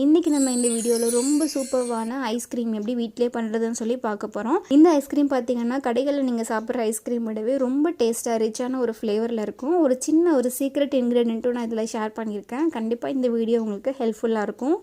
இன்றைக்கி நம்ம இந்த வீடியோவில் ரொம்ப சூப்பர்வான ஐஸ்கிரீம் எப்படி வீட்டிலே பண்ணுறதுன்னு சொல்லி பார்க்க போகிறோம். இந்த ஐஸ்கிரீம் பார்த்தீங்கன்னா கடைகளில் நீங்கள் சாப்பிட்ற ஐஸ்கிரீம் விடவே ரொம்ப டேஸ்ட்டாக ரிச்சான ஒரு ஃப்ளேவரில் இருக்கும். ஒரு சின்ன ஒரு சீக்ரெட் இன்க்ரீடியண்ட்டும் நான் இதில் ஷேர் பண்ணியிருக்கேன். கண்டிப்பாக இந்த வீடியோ உங்களுக்கு ஹெல்ப்ஃபுல்லாக இருக்கும்.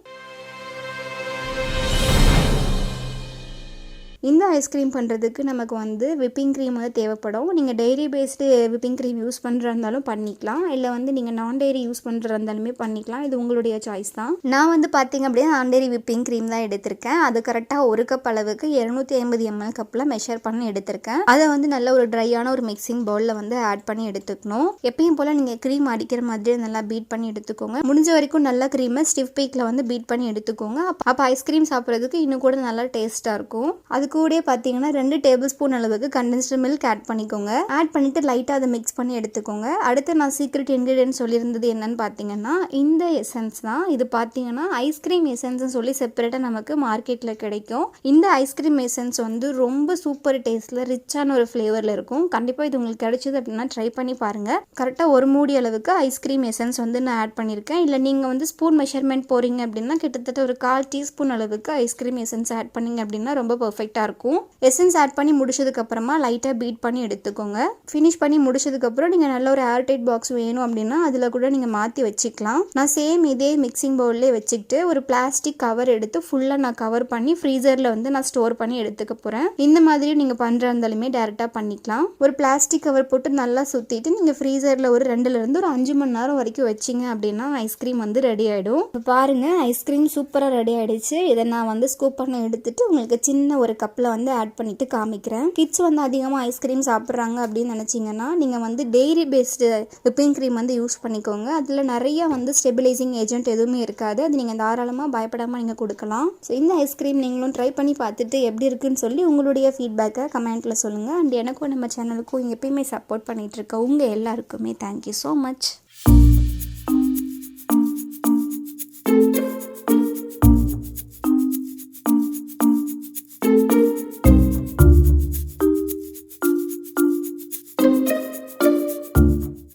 இந்த ஐஸ்கிரீம் பண்ணுறதுக்கு நமக்கு வந்து விப்பிங் க்ரீம் வந்து தேவைப்படும். நீங்கள் dairy based whipping cream use பண்ணுறா இருந்தாலும் பண்ணிக்கலாம், இல்லை வந்து நீங்கள் நான் டெய்ரி யூஸ் பண்ணுறா இருந்தாலுமே பண்ணிக்கலாம். இது உங்களுடைய சாய்ஸ் தான். நான் வந்து பார்த்தீங்க அப்படின்னா நான் டெய்ரி விப்பிங் க்ரீம் தான் எடுத்திருக்கேன். அது கரெக்டாக 1 கப் அளவுக்கு 250 ml கப்பில் மெஷர் பண்ணி எடுத்திருக்கேன். அதை வந்து நல்ல ஒரு ட்ரையான ஒரு மிக்சிங் பவுலில் வந்து ஆட் பண்ணி எடுத்துக்கணும். எப்பயும் போல் நீங்கள் க்ரீம் அடிக்கிற மாதிரி நல்லா பீட் பண்ணி எடுத்துக்கோங்க. முடிஞ்ச வரைக்கும் நல்ல க்ரீமை ஸ்டிஃப் பீக்கில் வந்து பீட் பண்ணி எடுத்துக்கோங்க. அப்போ ஐஸ்கிரீம் சாப்பிட்றதுக்கு இன்னும் கூட நல்லா டேஸ்ட்டாக இருக்கும். அதுக்கு கூட பார்த்தீங்கன்னா 2 டேபிள் ஸ்பூன் அளவுக்கு கண்டென்ஸ்டு மில்க் ஆட் பண்ணிக்கோங்க. ஆட் பண்ணிட்டு லைட்டாக அதை மிக்ஸ் பண்ணி எடுத்துக்கோங்க. அடுத்து நான் சீக்ரெட் இன்க்ரீடியன்ட் சொல்லியிருந்தது என்னன்னு பார்த்தீங்கன்னா இந்த எசன்ஸ் தான். இது பார்த்தீங்கன்னா ஐஸ்கிரீம் எசன்ஸ்னு சொல்லி செப்பரேட்டாக நமக்கு மார்க்கெட்டில் கிடைக்கும். இந்த ஐஸ்கிரீம் எசன்ஸ் வந்து ரொம்ப சூப்பர் டேஸ்ட்டில் ரிச்சான ஒரு ஃப்ளேவரில் இருக்கும். கண்டிப்பாக இது உங்களுக்கு கிடைச்சது அப்படின்னா ட்ரை பண்ணி பாருங்கள். கரெக்டாக 1 மூடி அளவுக்கு ஐஸ்கிரீம் எசன்ஸ் வந்து நான் ஆட் பண்ணியிருக்கேன். இல்லை நீங்கள் வந்து ஸ்பூன் மெஷர்மெண்ட் போகிறீங்க அப்படின்னா கிட்டத்தட்ட ஒரு 1/4 டீஸ்பூன் அளவுக்கு ஐஸ்கிரீம் எசன்ஸ் ஆட் பண்ணிங்க அப்படின்னா ரொம்ப பர்ஃபெக்டாக இருக்கும். எசன்ஸ் ஆட் பண்ணி முடிச்சதுக்கு அப்புறமா லைட்டாக பீட் பண்ணி எடுத்துக்கோங்க. ஃபினிஷ் பண்ணி முடிச்சதுக்கப்புறம் நீங்கள் நல்ல ஒரு ஏர்டைட் பாக்ஸ் வேணும் அப்படின்னா அதில் கூட நீங்கள் மாற்றி வச்சுக்கலாம். நான் சேம் இதே மிக்சிங் பவுல்லே வச்சுக்கிட்டு ஒரு பிளாஸ்டிக் கவர் எடுத்து ஃபுல்லாக நான் கவர் பண்ணி ஃப்ரீசரில் வந்து நான் ஸ்டோர் பண்ணி எடுத்துக்க போகிறேன். இந்த மாதிரி நீங்கள் பண்ணுறா இருந்தாலுமே டேரெக்டாக பண்ணிக்கலாம். ஒரு பிளாஸ்டிக் கவர் போட்டு நல்லா சுற்றிட்டு நீங்கள் ஃப்ரீசரில் ஒரு 2லேருந்து ஒரு 5 மணி நேரம் வரைக்கும் வச்சிங்க அப்படின்னா ஐஸ்கிரீம் வந்து ரெடி ஆகிடும். இப்போ பாருங்கள் ஐஸ்கிரீம் சூப்பராக ரெடி ஆகிடுச்சு. இதை நான் வந்து ஸ்கூப் பண்ணி எடுத்துட்டு உங்களுக்கு சின்ன ஒரு கப்பில் வந்து ஆட் பண்ணிட்டு காமிக்கிறேன். கிட்ஸ் வந்து அதிகமாக ஐஸ்கிரீம் சாப்பிட்றாங்க அப்படின்னு நினச்சிங்கன்னா நீங்கள் வந்து டெய்ரி பேஸ்டு விப்பிங் க்ரீம் வந்து யூஸ் பண்ணிக்கோங்க. அதில் நிறைய வந்து ஸ்டெபிலைசிங் ஏஜென்ட் எதுவுமே இருக்காது. அது நீங்கள் தாராளமாக பயப்படாமல் நீங்கள் கொடுக்கலாம். ஸோ இந்த ஐஸ்கிரீம் நீங்களும் ட்ரை பண்ணி பார்த்துட்டு எப்படி இருக்குன்னு சொல்லி உங்களுடைய ஃபீட்பேக்கை கமெண்ட்டில் சொல்லுங்கள். அண்ட் எனக்கும் நம்ம சேனலுக்கும் எப்பயுமே சப்போர்ட் பண்ணிகிட்டு இருக்க உங்கள் எல்லாருக்குமே தேங்க்யூ ஸோ மச்.